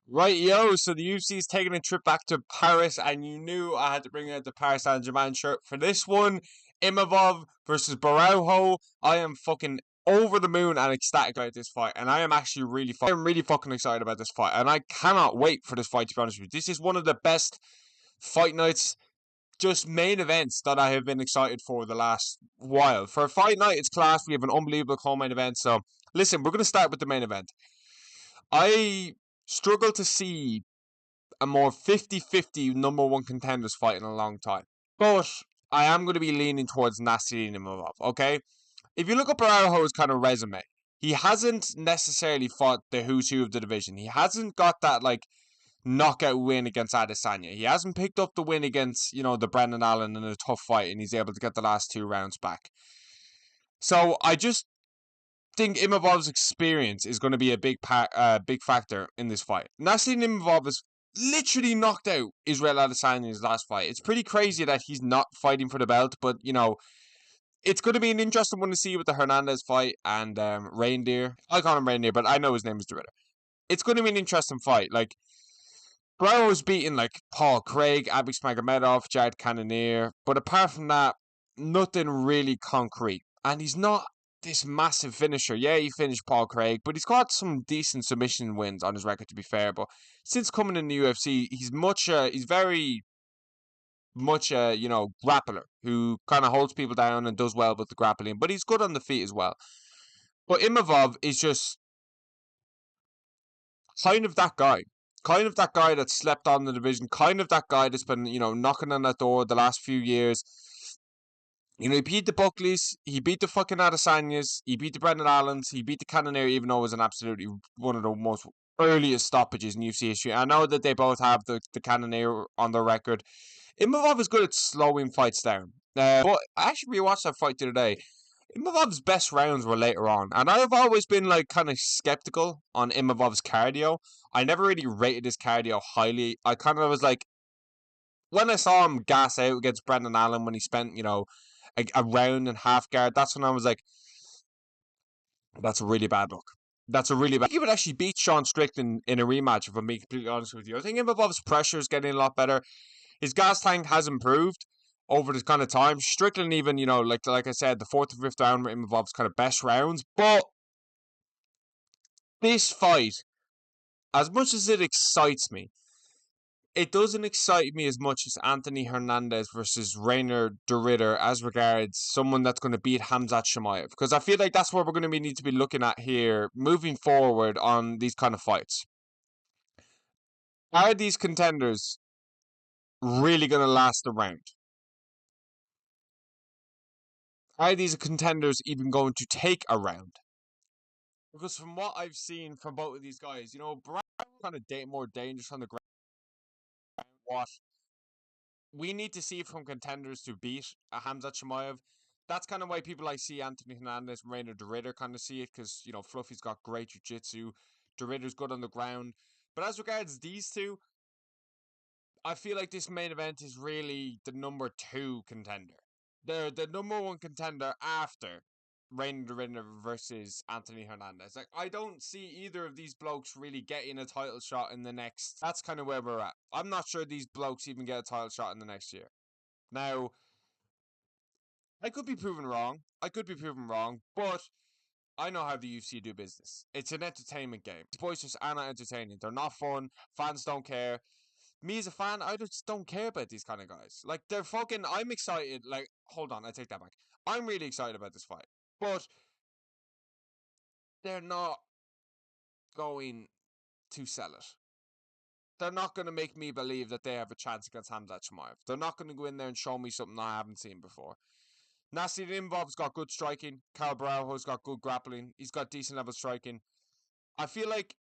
Right, yo, so the UFC is taking a trip back to Paris, and you knew I had to bring out the Paris Saint-Germain shirt for this one. Imavov versus Baraujo. I am fucking over the moon and ecstatic about this fight, and I am actually I am really fucking excited about this fight, and I cannot wait for this fight, to be honest with you. This is one of the best fight nights, just main events that I have been excited for the last while. For a fight night, it's class. We have an unbelievable co-main event, so listen, we're going to start with the main event. I struggle to see a more 50-50 number one contenders fight in a long time. But I am going to be leaning towards Nasty Nimavov, okay? If you look up Araujo's kind of resume, he hasn't necessarily fought the who's who of the division. He hasn't got that, like, knockout win against Adesanya. He hasn't picked up the win against, the Brendan Allen in a tough fight, and he's able to get the last 2 rounds back. So I just think Imavov's experience is going to be a big factor in this fight. Nasty Imavov is literally knocked out Israel Adesanya in his last fight. It's pretty crazy that he's not fighting for the belt, but it's going to be an interesting one to see with the Hernandez fight and Reindeer. I call him Reindeer, but I know his name is Ritter. It's going to be an interesting fight. Like, Brower's beaten like Paul Craig, Abis Magomedov, Jared Cannonier, but apart from that, nothing really concrete. And he's not this massive finisher. Yeah, he finished Paul Craig, but he's got some decent submission wins on his record, to be fair. But since coming in the UFC, he's very much a grappler who kind of holds people down and does well with the grappling. But he's good on the feet as well. But Imavov is just kind of that guy. Kind of that guy that slept on the division. Kind of that guy that's been, knocking on that door the last few years. He beat the Buckleys, he beat the fucking Adesanyas, he beat the Brendan Allens, he beat the Cannonier, even though it was an absolutely one of the most earliest stoppages in UFC history. I know that they both have the Cannonier on their record. Imavov is good at slowing fights down. But I actually rewatched that fight the other day. Imavov's best rounds were later on, and I've always been like kind of skeptical on Imavov's cardio. I never really rated his cardio highly. I kind of was like, when I saw him gas out against Brendan Allen when he spent, a round and half guard, that's when I was like, that's a really bad look. That's a really bad. I think he would actually beat Sean Strickland in a rematch, if I'm being completely honest with you. I think Imavov's pressure is getting a lot better. His gas tank has improved over this kind of time. Strickland, even, like I said, the fourth and fifth round were Imavov's kind of best rounds. But this fight, as much as it excites me, it doesn't excite me as much as Anthony Hernandez versus Rainer de Ritter as regards someone that's going to beat Hamzat Shemaev. Because I feel like that's what we're going to need to be looking at here moving forward on these kind of fights. Are these contenders really going to last a round? Are these contenders even going to take a round? Because from what I've seen from both of these guys, Brown kind of more dangerous on the ground. What we need to see from contenders to beat Hamzat Shemaev. That's kind of why people like see Anthony Hernandez and Rainer de Ritter kind of see it, because Fluffy's got great jiu-jitsu, de Ritter's good on the ground. But as regards these two, I feel like this main event is really the number 2 contender. The number 1 contender after Rainer de Ritter versus Anthony Hernandez. Like, I don't see either of these blokes really getting a title shot in the next. That's kind of where we're at. I'm not sure these blokes even get a title shot in the next year. Now, I could be proven wrong. But I know how the UFC do business. It's an entertainment game. These boys just are not entertaining. They're not fun. Fans don't care. Me as a fan, I just don't care about these kind of guys. Like, they're fucking. I'm excited. Like, hold on, I take that back. I'm really excited about this fight. But they're not going to sell it. They're not going to make me believe that they have a chance against Hamzat Shemaev. They're not going to go in there and show me something I haven't seen before. Nasty Imavov's got good striking. Cal Baraujo's got good grappling. He's got decent level striking. I feel like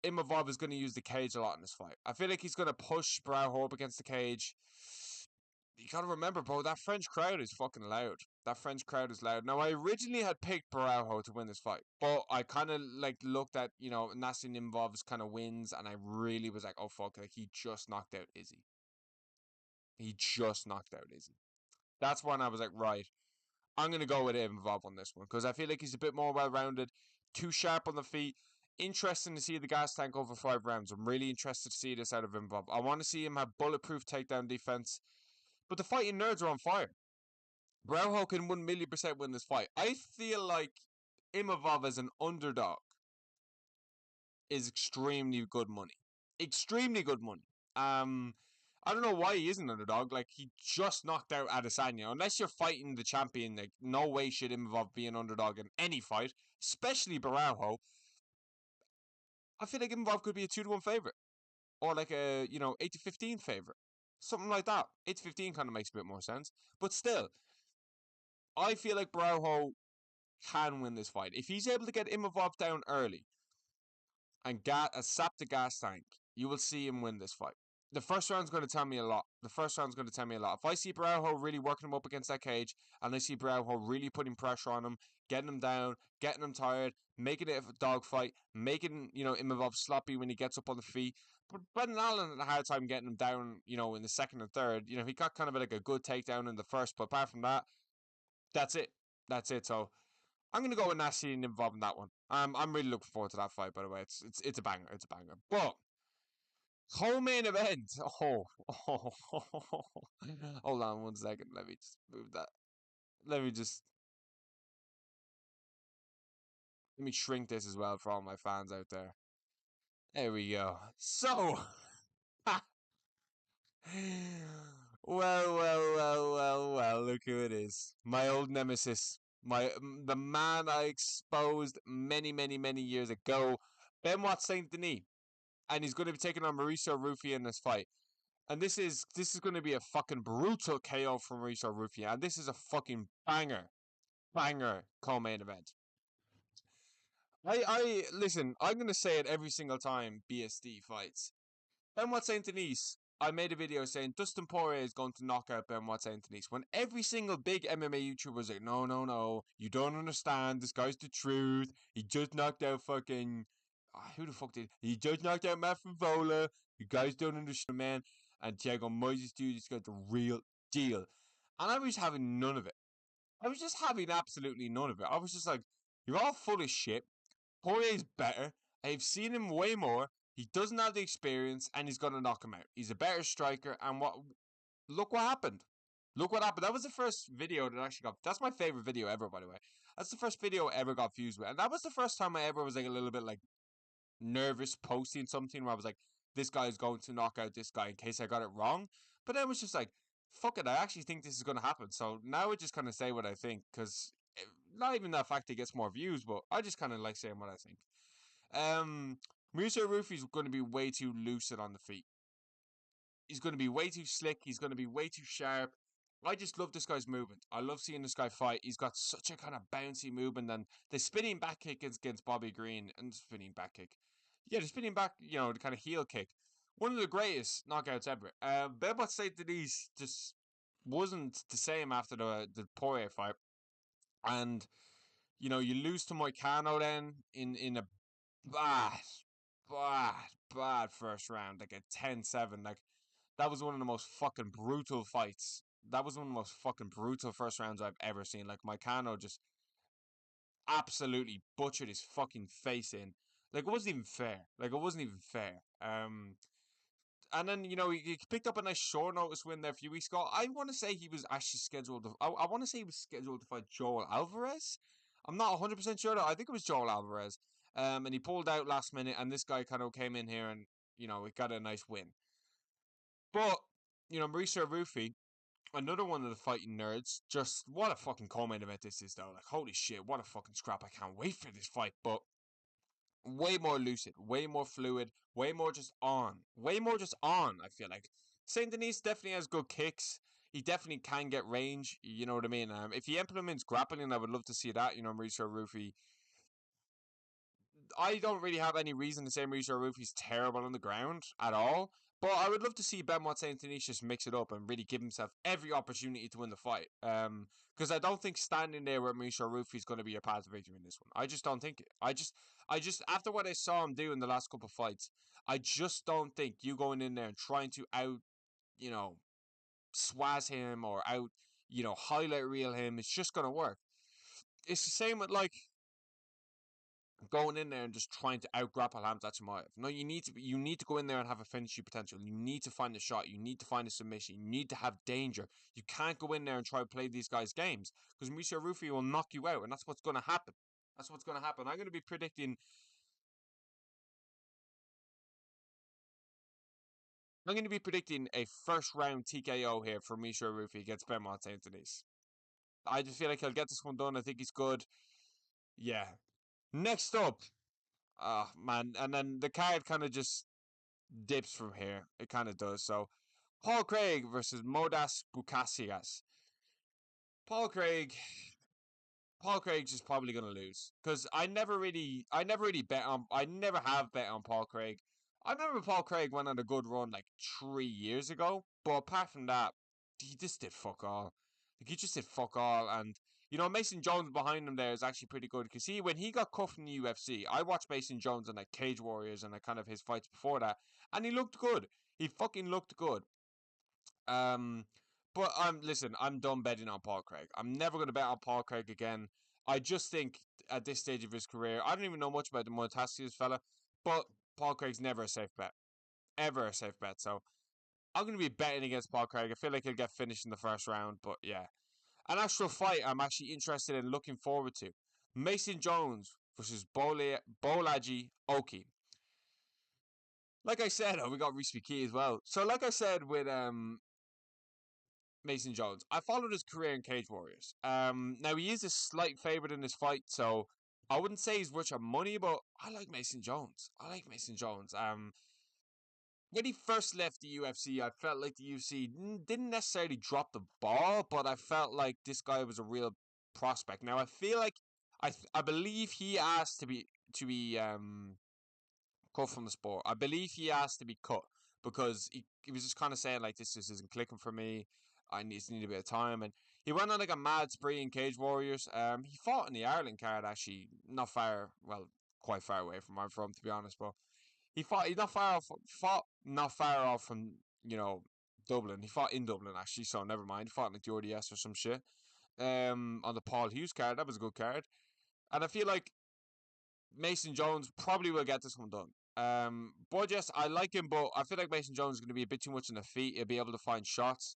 Imavov is going to use the cage a lot in this fight. I feel like he's going to push Baraujo up against the cage. You got to remember, bro, that French crowd is fucking loud. That French crowd is loud. Now, I originally had picked Baraujo to win this fight, but I kind of looked at, Nasty Imavov's kind of wins, and I really was like, oh fuck, like he just knocked out Izzy. That's when I was like, right, I'm going to go with Imavov on this one, because I feel like he's a bit more well-rounded, too sharp on the feet. Interesting to see the gas tank over 5 rounds. I'm really interested to see this out of Imavov. I want to see him have bulletproof takedown defense. But the fighting nerds are on fire. Brauho can 1,000,000% win this fight. I feel like Imavov as an underdog is extremely good money. Extremely good money. I don't know why he is an underdog. Like, he just knocked out Adesanya. Unless you're fighting the champion, like, no way should Imavov be an underdog in any fight, especially Baraujo. I feel like Imavov could be a 2-1 favorite. Or like a, 8-15 favorite. Something like that. 8-15 kind of makes a bit more sense. But still, I feel like Baraujo can win this fight. If he's able to get Imavov down early and sap the gas tank, you will see him win this fight. The first round's going to tell me a lot. If I see Baraujo really working him up against that cage, and I see Baraujo really putting pressure on him, getting him down, getting him tired, making it a dogfight, making, Imavov sloppy when he gets up on the feet. But Brendan Allen had a hard time getting him down, in the second and third. He got kind of like a good takedown in the first, but apart from that, that's it. So I'm gonna go with Nasty and Imavov in that one. I'm really looking forward to that fight. By the way, it's a banger. It's a banger. But whole main event. Hold on 1 second. Let me just move that. Let me just let me shrink this as well for all my fans out there. There we go. So, well. Look who it is. My old nemesis. The man I exposed many years ago. Benoit Saint Denis, and he's going to be taking on Mauricio Rufy in this fight. And this is going to be a fucking brutal KO from Mauricio Rufy, and this is a fucking banger co-main event. I listen. I'm going to say it every single time BSD fights. Benoit Saint Denis. I made a video saying Dustin Poirier is going to knock out Benoit Saint Denis. When every single big MMA YouTuber was like, no, you don't understand. This guy's the truth. He just knocked out fucking. Who the fuck did he just knocked out Matt Favola? You guys don't understand, man. And Thiago Moises, dude, he's got the real deal. And I was having none of it. I was just having absolutely none of it. I was just like, you're all full of shit. Poirier's better. I've seen him way more. He doesn't have the experience, and he's going to knock him out. He's a better striker, and look what happened. Look what happened. That was the first video that actually got. That's my favorite video ever, by the way. That's the first video I ever got views with, and that was the first time I ever was like a little bit like nervous posting something where I was like, this guy is going to knock out this guy in case I got it wrong. But then it was just like, fuck it, I actually think this is going to happen. So now I just kind of say what I think, because not even that fact he gets more views, but I just kind of like saying what I think. Mauricio Rufy is going to be way too lucid on the feet. He's going to be way too slick. He's going to be way too sharp. I just love this guy's movement. I love seeing this guy fight. He's got such a kind of bouncy movement, and the spinning back kick against Bobby Green, and spinning back kick. Yeah, the spinning back, the kind of heel kick. One of the greatest knockouts ever. Benoit Saint Denis just wasn't the same after the Poirier fight. And, you lose to Moicano then in a bad first round, like a 10-7. Like, that was one of the most fucking brutal fights. That was one of the most fucking brutal first rounds I've ever seen. Like, Moicano just absolutely butchered his fucking face in. Like, it wasn't even fair. And then, he picked up a nice short notice win there a few weeks ago. I want to say he was actually scheduled to, I want to say he was scheduled to fight Joel Alvarez. I'm not 100% sure though. I think it was Joel Alvarez. And he pulled out last minute, and this guy kind of came in here and, he got a nice win. But, Mauricio Rufy, another one of the fighting nerds, just what a fucking co-main event this is though. Like, holy shit, what a fucking scrap. I can't wait for this fight. But way more lucid, way more fluid, way more just on. I feel like Saint Denis definitely has good kicks. He definitely can get range. You know what I mean? If he implements grappling, I would love to see that. Mauricio Rufy. I don't really have any reason to say Mauricio Rufy's terrible on the ground at all. But I would love to see Benoit Saint Denis just mix it up and really give himself every opportunity to win the fight. Because I don't think standing there with Mauricio Rufy is going to be a path to victory in this one. I just don't think it. I just after what I saw him do in the last couple of fights, I just don't think you going in there and trying to out, you know, swaz him or out, highlight reel him. It's just going to work. It's the same with like going in there and just trying to out grapple Hamza Chimaev. No, you need to go in there and have a finishing potential. You need to find a shot. You need to find a submission. You need to have danger. You can't go in there and try to play these guys' games because Mauricio Rufy will knock you out, and that's what's going to happen. That's what's going to happen. I'm going to be predicting. I'm going to be predicting a first round TKO here for Mauricio Rufy against Benmont Saint Denis. I just feel like he'll get this one done. I think he's good. Yeah. Next up, oh man, and then the card kind of just dips from here. It kind of does. So, Paul Craig versus Modas Bukacigas. Paul Craig, Paul Craig's just probably gonna lose because I never have bet on Paul Craig. I remember Paul Craig went on a good run like 3 years ago, but apart from that, he just did fuck all. Like he just did fuck all, and Mason Jones behind him there is actually pretty good because when he got cut from the UFC, I watched Mason Jones and like Cage Warriors and like kind of his fights before that, and he looked good. He fucking looked good. Um, but listen, I'm done betting on Paul Craig. I'm never going to bet on Paul Craig again. I just think at this stage of his career, I don't even know much about the Montasius fella, but Paul Craig's never a safe bet, ever a safe bet. So I'm going to be betting against Paul Craig. I feel like he'll get finished in the first round, but yeah, an actual fight I'm actually interested in, looking forward to: Mason Jones versus Bolaji Oki. Like I said, we got Reese McKee as well. So like I said with Mason Jones, I followed his career in Cage Warriors. Now he is a slight favorite in this fight, so I wouldn't say he's rich on money, but I like Mason Jones. I like Mason Jones. When he first left the UFC, I felt like the UFC didn't necessarily drop the ball, but I felt like this guy was a real prospect. Now I feel like I believe he asked to be cut from the sport. I believe he asked to be cut because he was just kind of saying like this just isn't clicking for me. I need a bit of time, and he went on like a mad spree in Cage Warriors. He fought in the Ireland card actually, not far, well, quite far away from where I'm from to be honest, but he fought. He's not far off. Fought not far off from Dublin. He fought in Dublin actually, so never mind. He fought in like the ODS or some shit. On the Paul Hughes card, that was a good card, and I feel like Mason Jones probably will get this one done. Burgess, I like him, but I feel like Mason Jones is going to be a bit too much on the feet. He'll be able to find shots.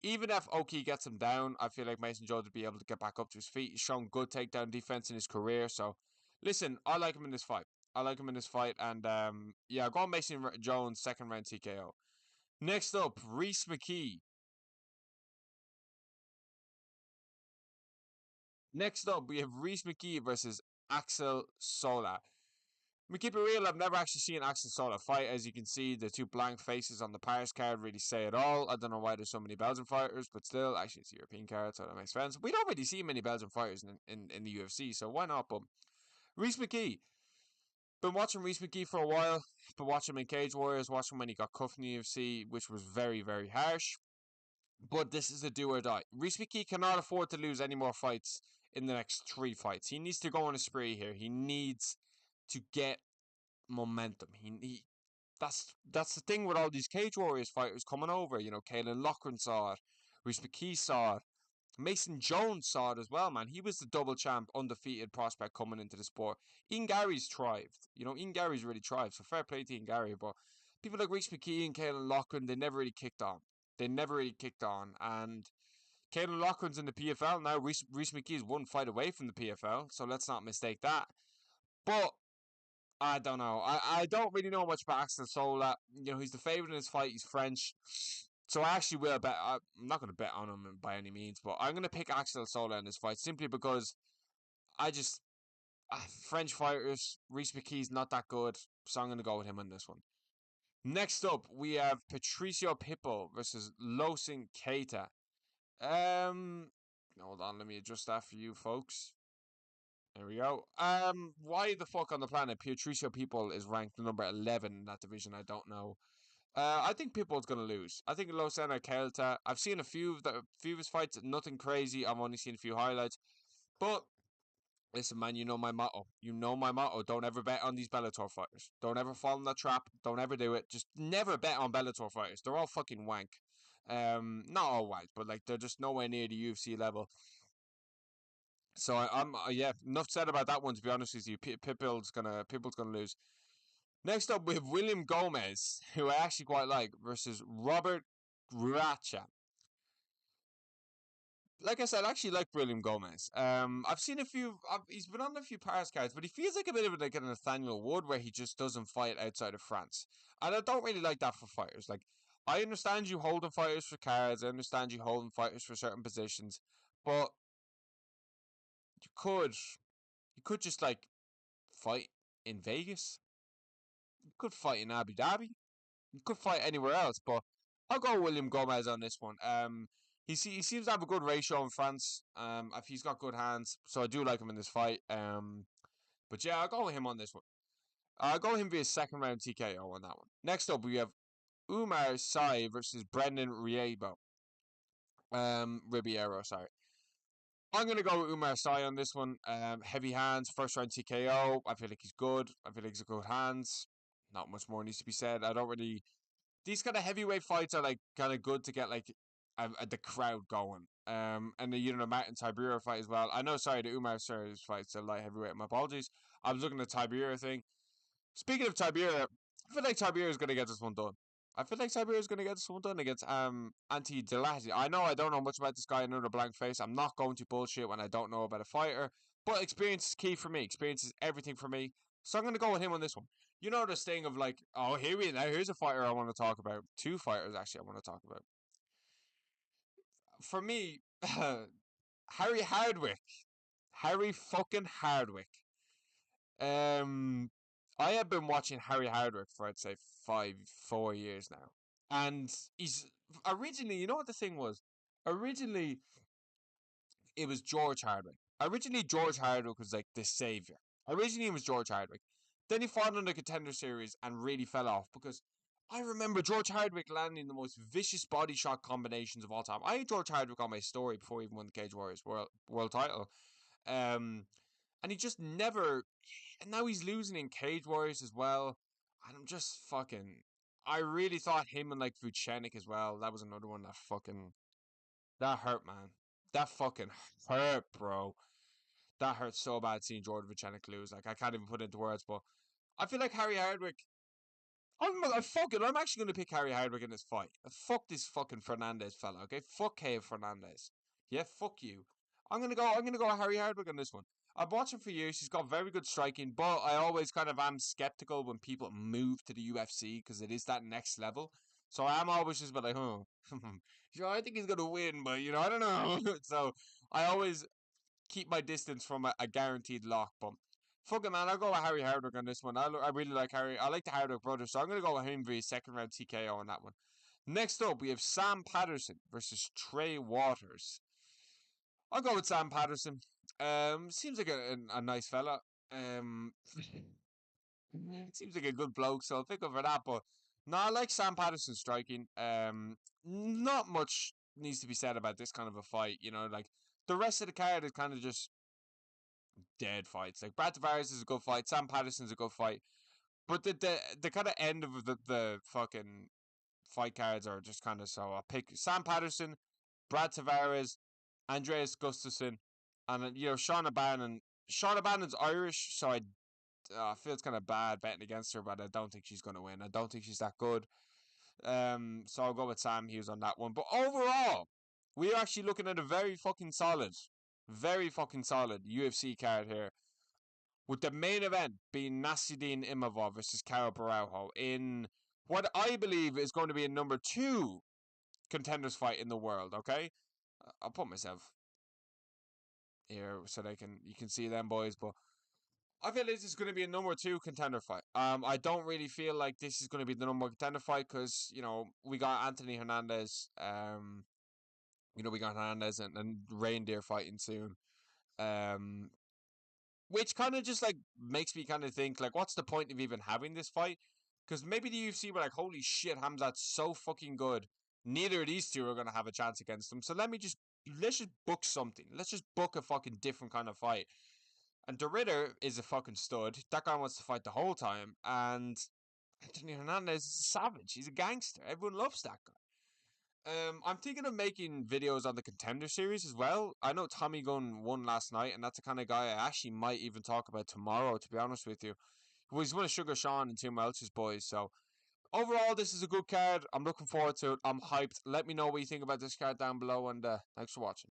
Even if Oki gets him down, I feel like Mason Jones will be able to get back up to his feet. He's shown good takedown defense in his career. So, listen, I like him in this fight. I like him in this fight. And, yeah, go on Mason Jones, second round TKO. Next up, Reese McKee. Next up, we have Reese McKee versus Axel Sola. We keep it real. I've never actually seen Axel Sola fight. As you can see, the two blank faces on the Paris card really say it all. I don't know why there's so many Belgian fighters, but still, actually, it's a European card, so that makes sense. We don't really see many Belgian fighters in the UFC, so why not? But Reese McKee, been watching Reese McKee for a while. Been watching him in Cage Warriors, watching when he got cut from the UFC, which was very, very harsh. But this is a do or die. Reese McKee cannot afford to lose any more fights in the next 3 fights. He needs to go on a spree here. He needs to get momentum. He that's the thing with all these Cage Warriors fighters coming over. Kalen Loughran saw it, Reese McKee saw it, Mason Jones saw it as well. Man, he was the double champ, undefeated prospect coming into the sport. Ian Gary's thrived. Ian Gary's really thrived. So fair play to Ian Gary, but people like Reese McKee and Kalen Loughran, they never really kicked on. They never really kicked on, and Kalen Loughran's in the PFL now. Reese McKee's one fight away from the PFL, so let's not mistake that. But I don't know. I don't really know much about Axel Sola. He's the favorite in his fight. He's French. So I actually will bet. I'm not going to bet on him by any means, but I'm going to pick Axel Sola in this fight simply because I just. French fighters, Reese McKee's not that good, so I'm going to go with him on this one. Next up, we have Patricio Pitbull versus Losin Keita. Hold on, let me adjust that for you folks. There we go. Why the fuck on the planet Patricio People is ranked number 11 in that division? I don't know. I think Pitbull's gonna lose. I think Losena Kelta. I've seen a few of his fights. Nothing crazy. I've only seen a few highlights. But listen, man, you know my motto. You know my motto. Don't ever bet on these Bellator fighters. Don't ever fall in that trap. Don't ever do it. Just never bet on Bellator fighters. They're all fucking wank. Not all wank, but like they're just nowhere near the UFC level. So I'm yeah, enough said about that one. To be honest with you, Pitbull's gonna lose. Next up, we have William Gomez, who I actually quite like, versus Robert Racha. Like I said, I actually like William Gomez. I've seen a few. He's been on a few Paris cards, but he feels like a bit of like a Nathaniel Wood, where he just doesn't fight outside of France, and I don't really like that for fighters. Like, I understand you holding fighters for cards, I understand you holding fighters for certain positions, but you could you could just like fight in Vegas. You could fight in Abu Dhabi. You could fight anywhere else, but I'll go William Gomez on this one. He seems to have a good ratio in France. If he's got good hands, so I do like him in this fight. But yeah, I'll go with him on this one. I'll go with him via second round TKO on that one. Next up, we have Umar Sai versus Brendan Ribeiro. Sorry. I'm gonna go with Umar Sai on this one. Heavy hands, first round TKO. I feel like he's good. I feel like he's got good hands. Not much more needs to be said. I don't really these kind of heavyweight fights are like kind of good to get like the crowd going. And the Martin Tibera fight as well. I know, sorry, the Umar Sari's fight's a light heavyweight. My apologies. I was looking at the Tibera thing. Speaking of Tibera, I feel like Tibera is going to get this one done. I feel like Tibera is going to get this one done against Anti Delati. I know I don't know much about this guy. Another blank face. I'm not going to bullshit when I don't know about a fighter. But experience is key for me. Experience is everything for me. So I'm going to go with him on this one. You know this thing of like, oh, here's a fighter I want to talk about. Two fighters actually I want to talk about. For me, Harry Hardwick. Harry fucking Hardwick. Um, I have been watching Harry Hardwick for I'd say 4 years now, and he's originally. You know what the thing was? Originally, it was George Hardwick. Originally, George Hardwick was like the savior. Originally, it was George Hardwick. Then he fought on the Contender Series and really fell off because I remember George Hardwick landing the most vicious body shot combinations of all time. I had George Hardwick on my story before he even won the Cage Warriors world title. Um, and he just never. And now he's losing in Cage Warriors as well. And I'm just fucking. I really thought him and like Vucenic as well. That was another one that fucking. That hurt, man. That fucking hurt, bro. That hurt so bad seeing Jordan Vucenic lose. Like, I can't even put it into words, but I feel like Harry Hardwick. I'm actually going to pick Harry Hardwick in this fight. Fuck this fucking Fernandez fella, okay? Fuck Cave Fernandez. Yeah, fuck you. I'm gonna go Harry Hardwick on this one. I've watched him for years. He's got very good striking, but I always kind of am skeptical when people move to the UFC because it is that next level. So I am always just like, huh, sure, I think he's gonna win, but I don't know. So I always keep my distance from a guaranteed lock. But fuck it, man. I'll go with Harry Hardwick on this one. I really like Harry. I like the Hardwick brothers, so I'm going to go with him via second round TKO on that one. Next up, we have Sam Patterson versus Trey Waters. I'll go with Sam Patterson. Seems like a nice fella. Seems like a good bloke, so I'll pick up for that. But no, I like Sam Patterson striking. Not much needs to be said about this kind of a fight. Like the rest of the card is kind of just dead fights. Like Brad Tavares is a good fight. Sam Patterson's a good fight. But the kind of end of the fucking fight cards are just kind of so. I'll pick Sam Patterson, Brad Tavares, Andreas Gustafsson, and Sean O'Bannon. Sean O'Bannon's Irish, so I feel it's kind of bad betting against her, but I don't think she's going to win. I don't think she's that good. So I'll go with Sam Hughes on that one. But overall, we're actually looking at a very fucking solid UFC card here, with the main event being Nasruddin Imavov versus Caro Baraujo in what I believe is going to be a number 2 contenders fight in the world. Okay, I'll put myself here so you can see them boys, but I feel this is going to be a number 2 contender fight. I don't really feel like this is going to be the number 1 contender fight because we got Anthony Hernandez. We got Hernandez and Reindeer fighting soon. Um, which kind of just like makes me kind of think like, what's the point of even having this fight? Because maybe the UFC were like, holy shit, Hamzat's so fucking good. Neither of these two are gonna have a chance against him. So let's just book something. Let's just book a fucking different kind of fight. And De Ritter is a fucking stud. That guy wants to fight the whole time. And Anthony Hernandez is a savage. He's a gangster. Everyone loves that guy. I'm thinking of making videos on the Contender series as well. I know Tommy Gunn won last night, and that's the kind of guy I actually might even talk about tomorrow, to be honest with you. He's one of Sugar Sean and Tim Welch's boys, so overall, this is a good card. I'm looking forward to it. I'm hyped. Let me know what you think about this card down below, and thanks for watching.